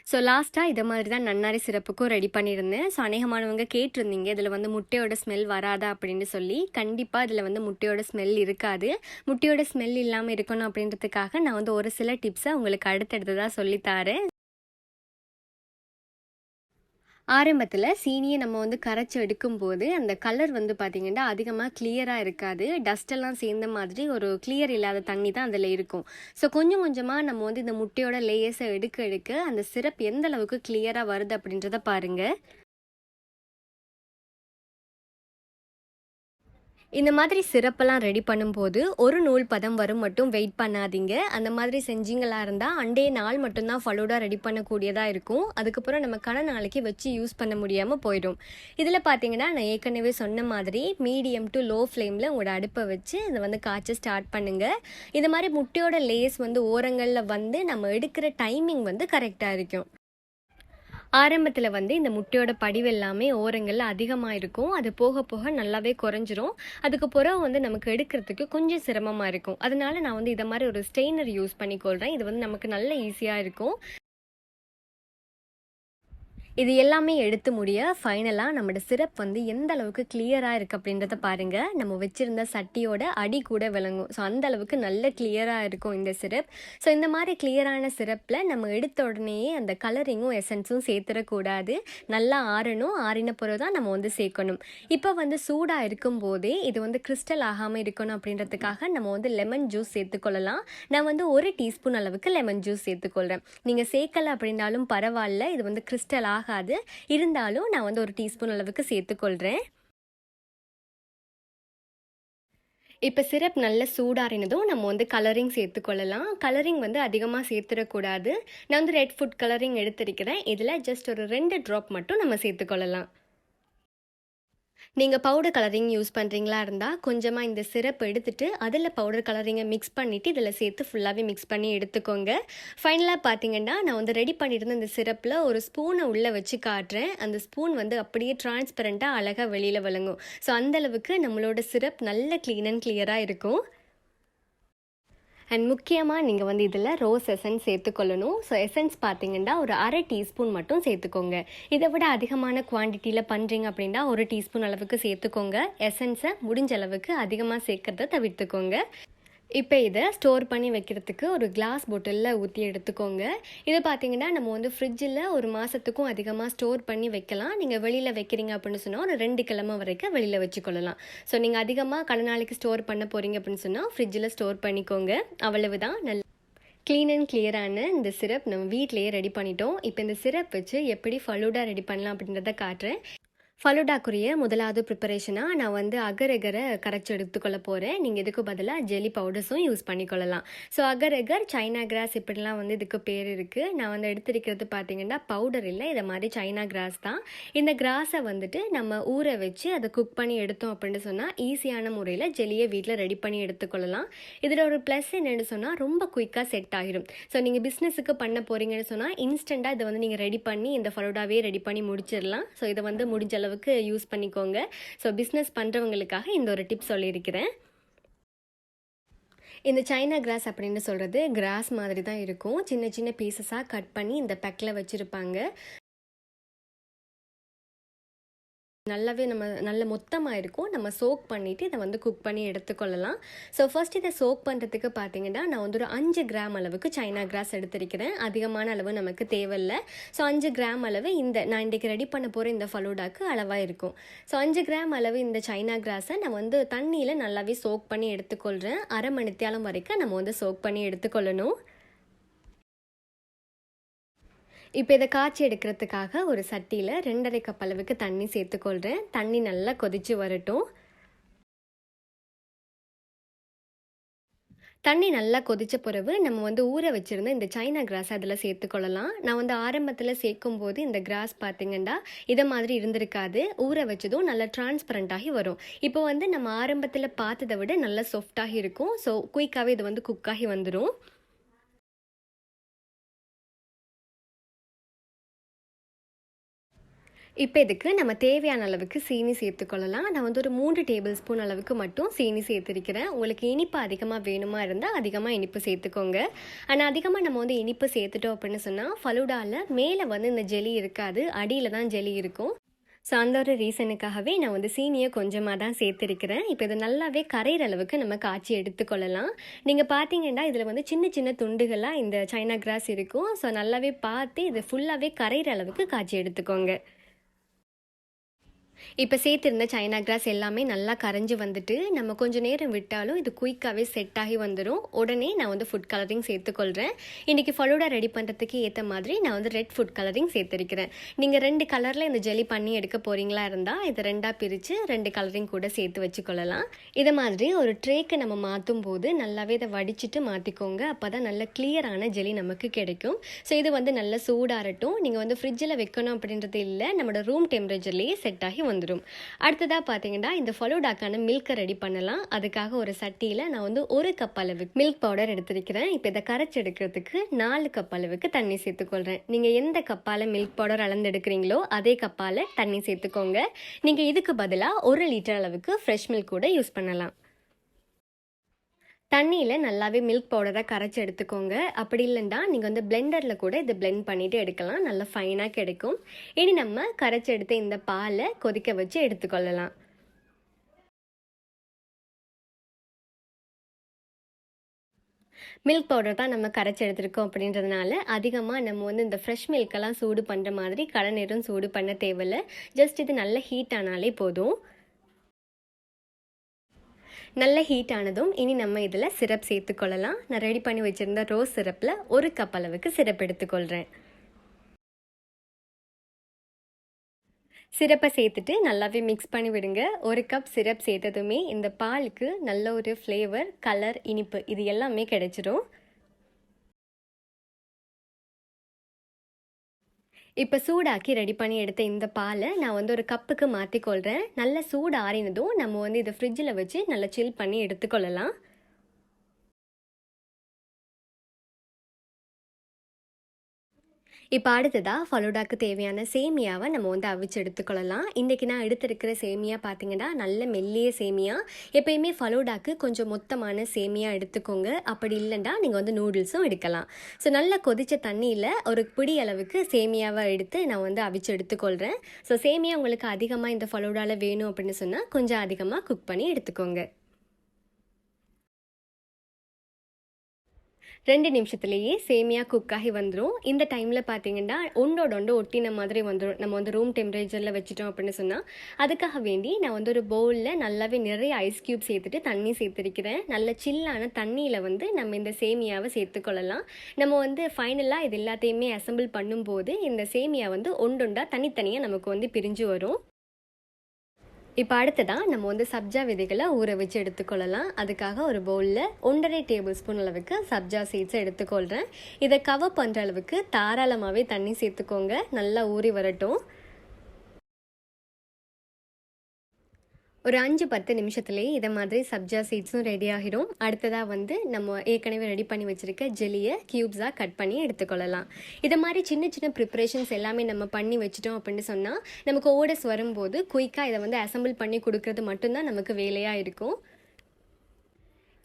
ஸோ லாஸ்ட்டாக இதை மாதிரி தான் நன்னாரி சிரப்புக்கும் ரெடி பண்ணியிருந்தேன். ஸோ அநேகமானவங்க கேட்டிருந்தீங்க இதில் வந்து முட்டையோட ஸ்மெல் வராதா அப்படின்னு சொல்லி. கண்டிப்பாக இதில் வந்து முட்டையோட ஸ்மெல் இருக்காது. முட்டையோட ஸ்மெல் இல்லாமல் இருக்கணும் அப்படின்றதுக்காக நான் வந்து ஒரு சில டிப்ஸை உங்களுக்கு அடுத்தடுத்ததாக சொல்லித்தாரேன். ஆரம்பத்தில் சீனியை நம்ம வந்து கரைச்சி எடுக்கும்போது அந்த கலர் வந்து பார்த்திங்கன்னா அதிகமாக கிளியராக இருக்காது. டஸ்டெல்லாம் சேர்ந்த மாதிரி ஒரு கிளியர் இல்லாத தண்ணி தான் அதில் இருக்கும். ஸோ கொஞ்சம் கொஞ்சமாக நம்ம வந்து இந்த முட்டையோட லேயர்ஸை எடுக்க எடுக்க அந்த சிரப் எந்த அளவுக்கு கிளியராக வருது அப்படின்றத பாருங்கள். இந்த மாதிரி சிரப்பெல்லாம் ரெடி பண்ணும்போது ஒரு நூல் பதம் வரும் மட்டும் வெயிட் பண்ணாதீங்க. அந்த மாதிரி செஞ்சீங்களா இருந்தால் அன்றைய நாள் மட்டும்தான் ஃபலூடா ரெடி பண்ணக்கூடியதாக இருக்கும். அதுக்கப்புறம் நம்ம நாளைக்கு வச்சு யூஸ் பண்ண முடியாமல் போயிடும். இதில் பார்த்தீங்கன்னா நான் ஏற்கனவே சொன்ன மாதிரி மீடியம் டு லோ ஃப்ளேமில் உங்களோட அடுப்பை வச்சு இதை வந்து காய்ச்ச ஸ்டார்ட் பண்ணுங்கள். இந்த மாதிரி முட்டையோட லேஸ் வந்து ஓரங்களில் வந்து நம்ம எடுக்கிற டைமிங் வந்து கரெக்டாக இருக்கும். ஆரம்பத்தில் வந்து இந்த முட்டையோட படிவு எல்லாமே ஓரங்களில் அதிகமாக இருக்கும். அது போக போக நல்லாவே குறைஞ்சிரும். அதுக்கப்புறம் வந்து நமக்கு எடுக்கிறதுக்கு கொஞ்சம் சிரமமாக இருக்கும். அதனால நான் வந்து இதை மாதிரி ஒரு ஸ்டெய்னர் யூஸ் பண்ணிக்கொள்கிறேன். இது வந்து நமக்கு நல்ல ஈஸியாக இருக்கும். இது எல்லாமே எடுத்து முடிய ஃபைனலாக நம்மளோட சிரப் வந்து எந்த அளவுக்கு கிளியராக இருக்குது அப்படின்றத பாருங்கள். நம்ம வச்சுருந்த சட்டியோட அடி கூட விளங்கும். ஸோ அந்த அளவுக்கு நல்ல கிளியராக இருக்கும் இந்த சிரப். ஸோ இந்த மாதிரி கிளியரான சிரப்பில் நம்ம எடுத்த உடனேயே அந்த கலரிங்கும் எசன்ஸும் சேர்த்துடக்கூடாது. நல்லா ஆறணும். ஆறின பிறகு தான் நம்ம வந்து சேர்க்கணும். இப்போ வந்து சூடாக இருக்கும்போதே இது வந்து கிறிஸ்டல் ஆகாமல் இருக்கணும் அப்படின்றதுக்காக நம்ம வந்து லெமன் ஜூஸ் சேர்த்துக்கொள்ளலாம். நான் வந்து 1 டீஸ்பூன் அளவுக்கு லெமன் ஜூஸ் சேர்த்துக்கொள்கிறேன். நீங்கள் சேர்க்கலை அப்படின்னாலும் பரவாயில்ல. இது வந்து கிறிஸ்டல் ஆகாது. இருந்தாலும் நான் வந்து 1 டீஸ்பூன் அளவுக்கு சேர்த்துக்கொள்கிறேன். இப்போ சிரப் நல்ல சூடாறினதும் நம்ம வந்து கலரிங் சேர்த்துக்கொள்ளலாம். கலரிங் வந்து அதிகமாக சேர்த்துடக்கூடாது. நான் வந்து ரெட் ஃபுட் கலரிங் எடுத்திருக்கிறேன். இதில் ஜஸ்ட் ஒரு 2 ட்ராப் மட்டும் நம்ம சேர்த்துக்கொள்ளலாம். நீங்கள் பவுடர் கலரிங் யூஸ் பண்ணுறீங்களா இருந்தால் கொஞ்சமாக இந்த சிரப் எடுத்துகிட்டு அதில் பவுடர் கலரிங்கை மிக்ஸ் பண்ணிவிட்டு இதில் சேர்த்து ஃபுல்லாகவே மிக்ஸ் பண்ணி எடுத்துக்கோங்க. ஃபைனலாக பார்த்தீங்கன்னா நான் வந்து ரெடி பண்ணியிருந்த இந்த சிரப்பில் ஒரு ஸ்பூனை உள்ளே வச்சு காட்டுறேன். அந்த ஸ்பூன் வந்து அப்படியே டிரான்ஸ்பரண்ட்டாக அழகாக வெளியில் விளங்கும். ஸோ அந்தளவுக்கு நம்மளோட சிரப் நல்ல க்ளீன் அண்ட் கிளியராக இருக்கும். அண்ட் முக்கியமாக நீங்கள் வந்து இதில் ரோஸ் எசன்ஸ் சேர்த்துக்கொள்ளணும். ஸோ எசன்ஸ் பார்த்தீங்கன்னா ஒரு 1/2 டீஸ்பூன் மட்டும் சேர்த்துக்கோங்க. இதை விட அதிகமான குவான்டிட்டியில் பண்ணுறீங்க அப்படின்னா 1 டீஸ்பூன் அளவுக்கு சேர்த்துக்கோங்க. எசன்ஸை முடிஞ்ச அளவுக்கு அதிகமாக சேர்க்கறத தவிர்த்துக்கோங்க. இப்போ இதை ஸ்டோர் பண்ணி வைக்கிறதுக்கு ஒரு கிளாஸ் பாட்டிலில் ஊற்றி எடுத்துக்கோங்க. இதை பார்த்தீங்கன்னா நம்ம வந்து ஃப்ரிட்ஜில் ஒரு மாதத்துக்கும் அதிகமாக ஸ்டோர் பண்ணி வைக்கலாம். நீங்கள் வெளியில் வைக்கிறீங்க அப்படின்னு சொன்னால் ஒரு 2 கிழமை வரைக்கும் வெளியில் வச்சுக்கொள்ளலாம். ஸோ நீங்கள் அதிகமாக கடநாளைக்கு ஸ்டோர் பண்ண போகிறீங்க அப்படின்னு சொன்னால் ஃப்ரிட்ஜில் ஸ்டோர் பண்ணிக்கோங்க. அவ்வளவுதான். நல்ல க்ளீன் அண்ட் கிளியரான இந்த சிரப் நம்ம வீட்டிலேயே ரெடி பண்ணிட்டோம். இப்போ இந்த சிரப் வச்சு எப்படி ஃபலூடா ரெடி பண்ணலாம் அப்படின்றத காட்டுறேன். ஃபலூடாக்குரிய முதலாவது ப்ரிப்பரேஷனாக நான் வந்து அகர் கரைச்சி எடுத்துக்கொள்ள போகிறேன். நீங்கள் இதுக்கு பதிலாக ஜெல்லி பவுடர்ஸும் யூஸ் பண்ணிக்கொள்ளலாம். ஸோ அகர் சைனா கிராஸ் இப்படிலாம் வந்து இதுக்கு பேர் இருக்குது. நான் வந்து எடுத்திருக்கிறது பார்த்தீங்கன்னா பவுடர் இல்லை, இதை மாதிரி சைனா கிராஸ் தான். இந்த கிராஸை வந்துட்டு நம்ம ஊற வச்சு அதை குக் பண்ணி எடுத்தோம் அப்படின்னு சொன்னால் ஈஸியான முறையில் ஜெல்லியை வீட்டில் ரெடி பண்ணி எடுத்துக்கொள்ளலாம். இதில் ஒரு ப்ளஸ் என்னென்னு சொன்னால் ரொம்ப குயிக்காக செட் ஆகிடும். ஸோ நீங்கள் பிஸ்னஸுக்கு பண்ண போகிறீங்கன்னு சொன்னால் இன்ஸ்டண்ட்டாக இதை வந்து நீங்கள் ரெடி பண்ணி இந்த ஃபலூடாவே ரெடி பண்ணி முடிச்சிடலாம். ஸோ இதை வந்து முடிஞ்ச அளவுக்கு யூஸ் பண்ணிக்கோங்க. ஸோ பிஸ்னஸ் பண்ணுறவங்களுக்காக இந்த ஒரு டிப் சொல்லியிருக்கிறேன். இந்த சைனா கிராஸ் அப்படின்னு சொல்கிறது கிராஸ் மாதிரி தான் இருக்கும். சின்ன சின்ன பீசஸாக கட் பண்ணி இந்த பெக்கில் வச்சுருப்பாங்க. நல்லாவே நல்ல மொத்தமாக இருக்கும். நம்ம சோக் பண்ணிவிட்டு இதை வந்து குக் பண்ணி எடுத்துக்கொள்ளலாம். ஸோ ஃபர்ஸ்ட் இதை சோக் பண்ணுறதுக்கு பார்த்தீங்கன்னா நான் வந்து ஒரு 5 கிராம் அளவுக்கு சைனா கிராஸ் எடுத்திருக்கிறேன். அதிகமான அளவு நமக்கு தேவையில்லை. ஸோ 5 கிராம் அளவு நான் இன்றைக்கி ரெடி பண்ண போகிற இந்த ஃபலூடாக்கு அளவாக இருக்கும். ஸோ 5 கிராம் அளவு இந்த சைனா கிராஸை நான் வந்து தண்ணியில் நல்லாவே சோக் பண்ணி எடுத்துக்கொள்கிறேன். அரை மணித்தியாலம் வரைக்கும் நம்ம வந்து சோக் பண்ணி எடுத்துக்கொள்ளணும். இப்போ இதை காய்ச்சி எடுக்கிறதுக்காக ஒரு சட்டியில் 2.5 கப் அளவுக்கு தண்ணி சேர்த்துக்கொள்கிறேன். தண்ணி நல்லா கொதித்து வரட்டும். தண்ணி நல்லா கொதித்த பிறகு நம்ம வந்து ஊற வச்சுருந்த இந்த சைனா கிராஸ் அதில் சேர்த்துக்கொள்ளலாம். நான் வந்து ஆரம்பத்தில் சேர்க்கும் போது இந்த கிராஸ் பார்த்திங்கன்னா இதை மாதிரி இருந்திருக்காது. ஊற வச்சதும் நல்லா டிரான்ஸ்பரண்ட்டாகி வரும். இப்போ வந்து நம்ம ஆரம்பத்தில் பார்த்ததை விட நல்லா சாஃப்டாகி இருக்கும். ஸோ குயிக்காகவே இது வந்து குக்காகி வந்துடும். இப்போ இதுக்கு நம்ம தேவையான அளவுக்கு சீனி சேர்த்துக்கொள்ளலாம். நான் வந்து ஒரு 3 டேபிள் ஸ்பூன் அளவுக்கு மட்டும் சீனி சேர்த்துருக்கிறேன். உங்களுக்கு இனிப்பு அதிகமாக வேணுமா இருந்தால் அதிகமாக இனிப்பு சேர்த்துக்கோங்க. ஆனால் அதிகமாக நம்ம வந்து இனிப்பு சேர்த்துட்டோம் அப்படின்னு சொன்னால் ஃபலூடாவில் மேலே வந்து இந்த ஜெலி இருக்காது, அடியில் தான் ஜெலி இருக்கும். ஸோ அந்த ஒரு ரீசனுக்காகவே நான் வந்து சீனியை கொஞ்சமாக தான் சேர்த்துருக்கிறேன். இப்போ இது நல்லாவே கரையிற அளவுக்கு நம்ம காய்ச்சி எடுத்துக்கொள்ளலாம். நீங்கள் பார்த்தீங்கன்னா இதில் வந்து சின்ன சின்ன துண்டுகளாக இந்த சைனா கிராஸ் இருக்கும். ஸோ நல்லாவே பார்த்து இது ஃபுல்லாகவே கரையிற அளவுக்கு காய்ச்சி எடுத்துக்கோங்க. இப்போ சேர்த்திருந்த சைனா கிராஸ் எல்லாமே நல்லா கரைஞ்சி வந்துட்டு நம்ம கொஞ்சம் நேரம் விட்டாலும் இது குயிக்காகவே செட் ஆகி வந்துடும். உடனே நான் வந்து ஃபுட் கலரிங் சேர்த்துக்கொள்கிறேன். இன்றைக்கி ஃபலூடா ரெடி பண்ணுறதுக்கு ஏற்ற மாதிரி நான் வந்து ரெட் ஃபுட் கலரிங் சேர்த்துருக்கிறேன். நீங்கள் 2 கலரில் இந்த ஜெலி பண்ணி எடுக்க போகிறீங்களா இருந்தால் இதை 2ஆக பிரித்து 2 கலரிங் கூட சேர்த்து வச்சுக்கொள்ளலாம். இதை மாதிரி ஒரு ட்ரேக்கு நம்ம மாற்றும் போது நல்லாவே இதை வடிச்சிட்டு மாற்றிக்கோங்க. அப்போ தான் நல்ல கிளியரான ஜெலி நமக்கு கிடைக்கும். ஸோ இது வந்து நல்ல சூடாகட்டும். நீங்கள் வந்து ஃப்ரிட்ஜில் வைக்கணும் அப்படின்றது இல்லை, நம்மளோட ரூம் டெம்பரேச்சர்லேயே செட் ஆகி வந்துடும். அடுத்ததாக பார்த்தீங்கன்னா இந்த ஃபலூடாக்கான மில்கை ரெடி பண்ணலாம். அதுக்காக ஒரு சட்டியில் நான் வந்து 1 கப் அளவுக்கு மில்க் பவுடர் எடுத்திருக்கிறேன். இப்போ இதை கரைச்சி எடுக்கிறதுக்கு 4 கப் அளவுக்கு தண்ணி சேர்த்துக்கொள்கிறேன். நீங்கள் எந்த கப்பால் மில்க் பவுடர் அளந்து எடுக்கிறீங்களோ அதே கப்பால் தண்ணி சேர்த்துக்கோங்க. நீங்கள் இதுக்கு பதிலாக 1 லிட்டர் அளவுக்கு ஃப்ரெஷ் மில்க் கூட யூஸ் பண்ணலாம். தண்ணியில் நல்லாவே மில்க் பவுடரை கரைச்சி எடுத்துக்கோங்க. அப்படி இல்லைன்னா நீங்கள் வந்து பிளெண்டரில் கூட இதை பிளெண்ட் பண்ணிவிட்டு எடுக்கலாம். நல்லா ஃபைனாக கிடைக்கும். இனி நம்ம கரைச்சி எடுத்த இந்த பாலை கொதிக்க வச்சு எடுத்துக்கொள்ளலாம். மில்க் பவுடர் தான் நம்ம கரைச்சி எடுத்துருக்கோம் அப்படின்றதுனால அதிகமாக நம்ம வந்து இந்த ஃப்ரெஷ் மில்கெல்லாம் சூடு பண்ணுற மாதிரி கடை நேரம் சூடு பண்ண தேவையில்லை. ஜஸ்ட் இது நல்ல ஹீட் ஆனாலே போதும். நல்ல ஹீட் ஆனதும் இனி நம்ம இதில் சிரப் சேர்த்துக்கொள்ளலாம். நான் ரெடி பண்ணி வச்சுருந்த ரோஸ் சிரப்பில் 1 கப் அளவுக்கு சிரப் எடுத்துக்கொள்கிறேன். சிரப்பை சேர்த்துட்டு நல்லாவே மிக்ஸ் பண்ணி விடுங்க. 1 கப் சிரப் சேர்த்ததுமே இந்த பாலுக்கு நல்ல ஒரு ஃப்ளேவர், கலர், இனிப்பு இது எல்லாமே கிடைச்சிரும். இப்போ சூடாக்கி ரெடி பண்ணி எடுத்த இந்த பாலை நான் வந்து ஒரு கப்புக்கு மாற்றிக்கொள்கிறேன். நல்ல சூடு ஆறினதும் நம்ம வந்து இதை ஃப்ரிட்ஜில் வச்சு நல்லா சில் பண்ணி எடுத்துக்கொள்ளலாம். இப்போ அடுத்ததாக ஃபலூடாக்கு தேவையான சேமியாவை நம்ம வந்து அவிச்சு எடுத்துக்கொள்ளலாம். இன்றைக்கி நான் எடுத்திருக்கிற சேமியா பார்த்திங்கன்னா நல்ல மெல்லிய சேமியா. எப்பயுமே ஃபலூடாக்கு கொஞ்சம் மொத்தமான சேமியா எடுத்துக்கோங்க. அப்படி இல்லைன்னா நீங்கள் வந்து நூடுல்ஸும் எடுக்கலாம். ஸோ நல்லா கொதித்த தண்ணியில் ஒரு பிடி அளவுக்கு சேமியாவை எடுத்து நான் வந்து அவிச்சு எடுத்துக்கொள்கிறேன். ஸோ சேமியா உங்களுக்கு அதிகமாக இந்த ஃபலூடாவில் வேணும் அப்படின்னு சொன்னால் கொஞ்சம் அதிகமாக குக் பண்ணி எடுத்துக்கோங்க. 2 நிமிஷத்துலேயே சேமியா குக்காகி வந்துடும். இந்த டைமில் பார்த்தீங்கன்னா ஒன்றோட ஒட்டின மாதிரி வந்துடும். நம்ம வந்து ரூம் டெம்பரேச்சரில் வச்சுட்டோம் அப்படின்னு சொன்னால் அதுக்காக வேண்டி நான் வந்து ஒரு பவுலில் நல்லாவே நிறைய ஐஸ் க்யூப் சேர்த்துட்டு தண்ணி சேர்த்துருக்கிறேன். நல்ல சில்லான தண்ணியில் வந்து நம்ம இந்த சேமியாவை சேர்த்துக்கொள்ளலாம். நம்ம வந்து ஃபைனலாக இது எல்லாத்தையுமே அசம்பிள் பண்ணும்போது இந்த சேமியா வந்து ஒன்றொண்டா தனித்தனியாக நமக்கு வந்து பிரிஞ்சு வரும். இப்போ அடுத்ததான் நம்ம வந்து சப்ஜா விதைகளை ஊற வச்சு எடுத்துக்கொள்ளலாம். அதுக்காக ஒரு பவுலில் 1.5 டேபிள் ஸ்பூன் அளவுக்கு சப்ஜா சீட்ஸை எடுத்துக்கொள்கிறேன். இதை கவர் பண்ணுற அளவுக்கு தாராளமாகவே தண்ணி சேர்த்துக்கோங்க. நல்லா ஊறி வரட்டும். ஒரு 5-10 நிமிஷத்துலேயே இதை மாதிரி சப்ஜா சீட்ஸும் ரெடி ஆகிடும். அடுத்ததாக வந்து நம்ம ஏற்கனவே ரெடி பண்ணி வச்சுருக்க ஜெல்லியை க்யூப்ஸாக கட் பண்ணி எடுத்துக்கொள்ளலாம். இதை மாதிரி சின்ன சின்ன ப்ரிப்ரேஷன்ஸ் எல்லாமே நம்ம பண்ணி வச்சுட்டோம் அப்படின்னு சொன்னால் நமக்கு ஓடஸ் வரும்போது குயிக்காக இதை வந்து அசம்பிள் பண்ணி கொடுக்கறது மட்டும்தான் நமக்கு வேலையாக இருக்கும்.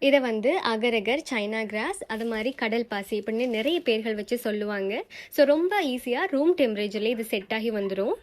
இதை வந்து அகரகர், சைனா கிராஸ், அது மாதிரி கடல் பாசி இப்படின்னு நிறைய பேர்கள் வச்சு சொல்லுவாங்க. ஸோ ரொம்ப ஈஸியாக ரூம் டெம்பரேச்சர்லேயே இது செட் ஆகி வந்துடும்.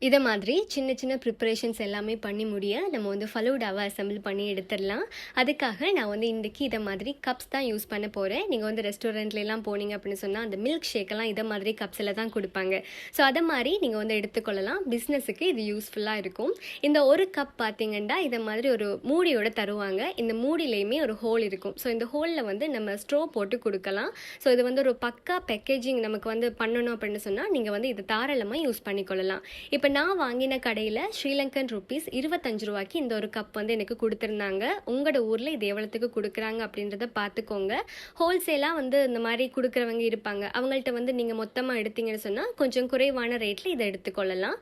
இதை மாதிரி சின்ன சின்ன ப்ரிப்பரேஷன்ஸ் எல்லாமே பண்ணி முடிய நம்ம வந்து ஃபலூடாவை அசம்பிள் பண்ணி எடுத்துடலாம். அதுக்காக நான் வந்து இன்றைக்கி இதை மாதிரி கப்ஸ் தான் யூஸ் பண்ண போகிறேன். நீங்கள் வந்து ரெஸ்டாரண்ட்லாம் போனீங்க அப்படின்னு சொன்னால் அந்த மில்க் ஷேக்கெல்லாம் இதை மாதிரி கப்ஸில் தான் கொடுப்பாங்க. ஸோ அதை மாதிரி நீங்கள் வந்து எடுத்துக்கொள்ளலாம். பிஸ்னஸுக்கு இது யூஸ்ஃபுல்லாக இருக்கும். இந்த ஒரு கப் பார்த்திங்கன்னா இதை மாதிரி ஒரு மூடியோட தருவாங்க. இந்த மூடியிலையுமே ஒரு ஹோல் இருக்கும். ஸோ இந்த ஹோலில் வந்து நம்ம ஸ்ட்ரோ போட்டு கொடுக்கலாம். ஸோ இது வந்து ஒரு பக்கா பேக்கேஜிங் நமக்கு வந்து பண்ணணும் அப்படின்னு சொன்னால் நீங்கள் வந்து இதை தாராளமாக யூஸ் பண்ணிக்கொள்ளலாம். இப்போ நான் வாங்கின கடையில் ஸ்ரீலங்கன் ருப்பீஸ் 25 ரூபாய்க்கு இந்த ஒரு கப் வந்து எனக்கு கொடுத்துருந்தாங்க. உங்களோட ஊரில் இது எவ்வளோத்துக்கு கொடுக்குறாங்க அப்படின்றத பார்த்துக்கோங்க. ஹோல்சேலாக வந்து இந்த மாதிரி கொடுக்குறவங்க இருப்பாங்க. அவங்கள்ட்ட வந்து நீங்கள் மொத்தமாக எடுத்தீங்கன்னு சொன்னால் கொஞ்சம் குறைவான ரேட்டில் இதை எடுத்துக்கொள்ளலாம்.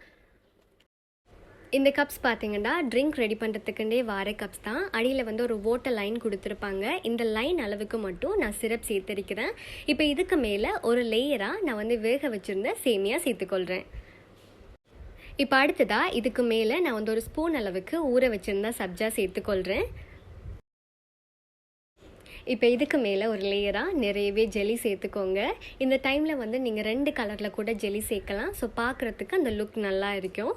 இந்த கப்ஸ் பார்த்தீங்கன்னா ட்ரிங்க் ரெடி பண்ணுறதுக்குண்டே வார கப்ஸ் தான். அடியில் வந்து ஒரு வாட்டர் லைன் கொடுத்துருப்பாங்க. இந்த லைன் அளவுக்கு மட்டும் நான் சிரப் சேர்த்துருக்கிறேன். இப்போ இதுக்கு மேலே ஒரு லேயராக நான் வந்து வேக வச்சுருந்த சேமியா சேர்த்துக்கொள்கிறேன். இப்போ அடுத்ததாக இதுக்கு மேலே நான் வந்து ஒரு ஸ்பூன் அளவுக்கு ஊற வச்சுருந்தா சப்ஜா சேர்த்துக்கொள்கிறேன். இப்போ இதுக்கு மேலே ஒரு லேயராக நிறையவே ஜெல்லி சேர்த்துக்கோங்க. இந்த டைமில் வந்து நீங்கள் 2 கலரில் கூட ஜெல்லி சேர்க்கலாம். ஸோ பார்க்குறதுக்கு அந்த லுக் நல்லா இருக்கும்.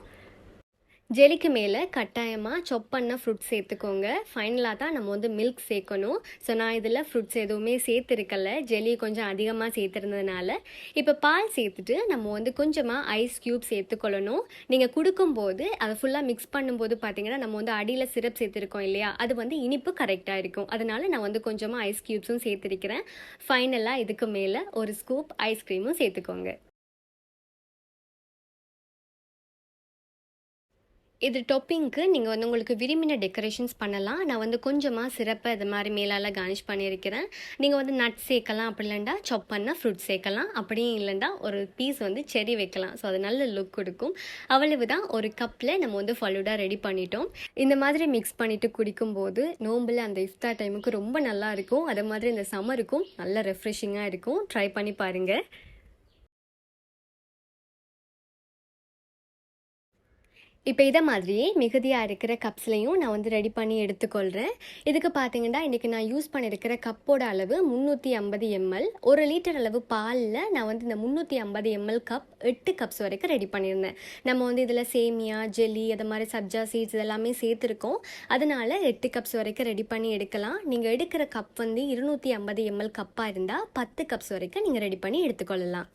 ஜெலிக்கு மேலே கட்டாயமாக சாப் பண்ண ஃப்ரூட் சேர்த்துக்கோங்க. ஃபைனலாக தான் நம்ம வந்து மில்க் சேர்க்கணும். ஸோ நான் இதில் ஃப்ரூட்ஸ் எதுவுமே சேர்த்துருக்கல, ஜெல்லி கொஞ்சம் அதிகமாக சேர்த்துருந்ததுனால. இப்போ பால் சேர்த்துட்டு நம்ம வந்து கொஞ்சமாக ஐஸ் க்யூப் சேர்த்துக்கொள்ளணும். நீங்கள் கொடுக்கும்போது அதை ஃபுல்லாக மிக்ஸ் பண்ணும்போது பார்த்தீங்கன்னா நம்ம வந்து அடியில் சிரப் சேர்த்துருக்கோம் இல்லையா, அது வந்து இனிப்பு கரெக்டாக இருக்கும். அதனால நான் வந்து கொஞ்சமாக ஐஸ் க்யூப்ஸும் சேர்த்துருக்கிறேன். ஃபைனலாக இதுக்கு மேலே ஒரு ஸ்கூப் ஐஸ்கிரீமும் சேர்த்துக்கோங்க. இது டொப்பிங்க்கு நீங்கள் வந்து உங்களுக்கு விரும்பின டெக்கரேஷன்ஸ் பண்ணலாம். நான் வந்து கொஞ்சமாக சிறப்பாக இது மாதிரி மேலால் கார்னிஷ் பண்ணியிருக்கிறேன். நீங்கள் வந்து நட்ஸ் சேர்க்கலாம், அப்படி இல்லைண்டா சாப் பண்ண ஃப்ரூட் சேர்க்கலாம், அப்படியும் இல்லைண்டா ஒரு பீஸ் வந்து செடி வைக்கலாம். ஸோ அது நல்ல லுக் கொடுக்கும். அவ்வளவு தான், ஒரு கப்பில் நம்ம வந்து ஃபலூடா ரெடி பண்ணிட்டோம். இந்த மாதிரி மிக்ஸ் பண்ணிவிட்டு குடிக்கும்போது நோம்பில் அந்த இஃப்தார் டைமுக்கு ரொம்ப நல்லா இருக்கும். அதே மாதிரி இந்த சம்மருக்கும் நல்ல ரெஃப்ரெஷிங்காக இருக்கும். ட்ரை பண்ணி பாருங்கள். இப்போ இதை மாதிரியே மிகுதியாக இருக்கிற கப்ஸ்லையும் நான் வந்து ரெடி பண்ணி எடுத்துக்கொள்கிறேன். இதுக்கு பார்த்தீங்கன்னா இன்றைக்கி நான் யூஸ் பண்ணியிருக்கிற கப்போட அளவு 350 எம்எல். 1 லிட்டர் அளவு பாலில் நான் வந்து இந்த 350 எம்எல் கப் 8 கப்ஸ் வரைக்கும் ரெடி பண்ணியிருந்தேன். நம்ம வந்து இதில் சேமியா, ஜெல்லி, அது மாதிரி சப்ஜா சீட்ஸ் இதெல்லாமே சேர்த்துருக்கோம். அதனால் 8 கப்ஸ் வரைக்கும் ரெடி பண்ணி எடுக்கலாம். நீங்கள் எடுக்கிற கப் வந்து 250 எம்எல் கப்பாக இருந்தால் 10 கப்ஸ் வரைக்கும் நீங்கள் ரெடி பண்ணி எடுத்துக்கொள்ளலாம்.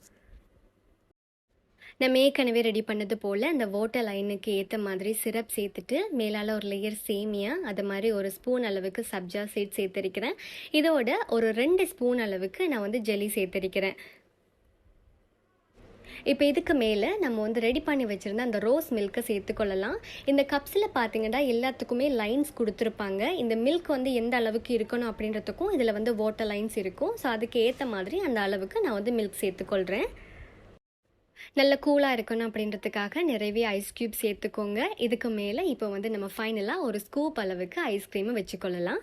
நம்ம ஏற்கனவே ரெடி பண்ணது போல் அந்த வாட்டர் லைனுக்கு ஏற்ற மாதிரி சிரப் சேர்த்துட்டு மேலால் ஒரு லேயர் சேமியா, அது மாதிரி ஒரு ஸ்பூன் அளவுக்கு சப்ஜா சீட் சேர்த்துருக்கிறேன். இதோட ஒரு 2 ஸ்பூன் அளவுக்கு நான் வந்து ஜெல்லி சேர்த்துருக்கிறேன். இப்போ இதுக்கு மேலே நம்ம வந்து ரெடி பண்ணி வச்சுருந்த அந்த ரோஸ் மில்க்கை சேர்த்துக்கொள்ளலாம். இந்த கப்ஸில் பார்த்தீங்கன்னா எல்லாத்துக்குமே லைன்ஸ் கொடுத்துருப்பாங்க. இந்த மில்க் வந்து எந்த அளவுக்கு இருக்கணும் அப்படின்றதுக்கும் இதில் வந்து வாட்டர் லைன்ஸ் இருக்கும். ஸோ அதுக்கு ஏற்ற மாதிரி அந்த அளவுக்கு நான் வந்து மில்க் சேர்த்துக்கொள்கிறேன். நல்ல கூலாக இருக்கணும் அப்படின்றதுக்காக நிறையவே ஐஸ் க்யூப் சேர்த்துக்கோங்க. இதுக்கு மேலே இப்போ வந்து நம்ம ஃபைனலாக ஒரு ஸ்கூப் அளவுக்கு ஐஸ்கிரீமை வச்சுக்கொள்ளலாம்.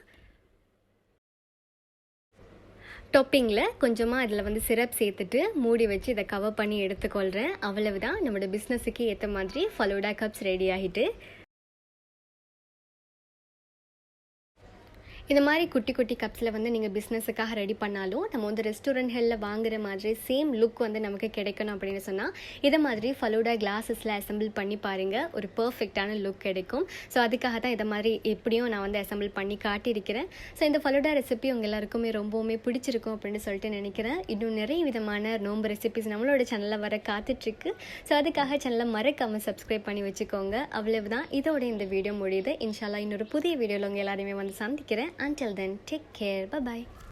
டாப்பிங்கில் கொஞ்சமாக இதில் வந்து சிரப் சேர்த்துட்டு மூடி வச்சு இதை கவர் பண்ணி எடுத்துக்கொள்கிறேன். அவ்வளவுதான், நம்மளோட பிஸ்னஸுக்கு ஏற்ற மாதிரி ஃபலூடா கப்ஸ் ரெடி ஆகிட்டு. இந்த மாதிரி குட்டி குட்டி கப்ஸில் வந்து நீங்கள் பிஸ்னஸுக்காக ரெடி பண்ணாலும் நம்ம வந்து ரெஸ்டாரண்ட்களில் வாங்குற மாதிரி சேம் லுக் வந்து நமக்கு கிடைக்கணும் அப்படின்னு சொன்னால் இதை மாதிரி ஃபலூடா கிளாஸஸில் அசம்பிள் பண்ணி பாருங்கள். ஒரு பர்ஃபெக்டான லுக் கிடைக்கும். ஸோ அதுக்காக தான் இதை மாதிரி எப்படியும் நான் வந்து அசம்பிள் பண்ணி காட்டியிருக்கிறேன். ஸோ இந்த ஃபலூடா ரெசிபி உங்கள் எல்லாருக்குமே ரொம்பவுமே பிடிச்சிருக்கும் அப்படின்னு சொல்லிட்டு நினைக்கிறேன். இன்னும் நிறைய விதமான நோம்பு ரெசிபிஸ் நம்மளோட சேனலில் வர காத்துட்ருக்கு. ஸோ அதுக்காக சேனலை மறக்காமல் சப்ஸ்கிரைப் பண்ணி வச்சுக்கோங்க. அவ்வளவுதான், இதோட இந்த வீடியோ முடியுது. இன்ஷால்லா இன்னொரு புதிய வீடியோவில் உங்கள் எல்லாரையுமே வந்து சந்திக்கிறேன். Until then, take care. Bye-bye.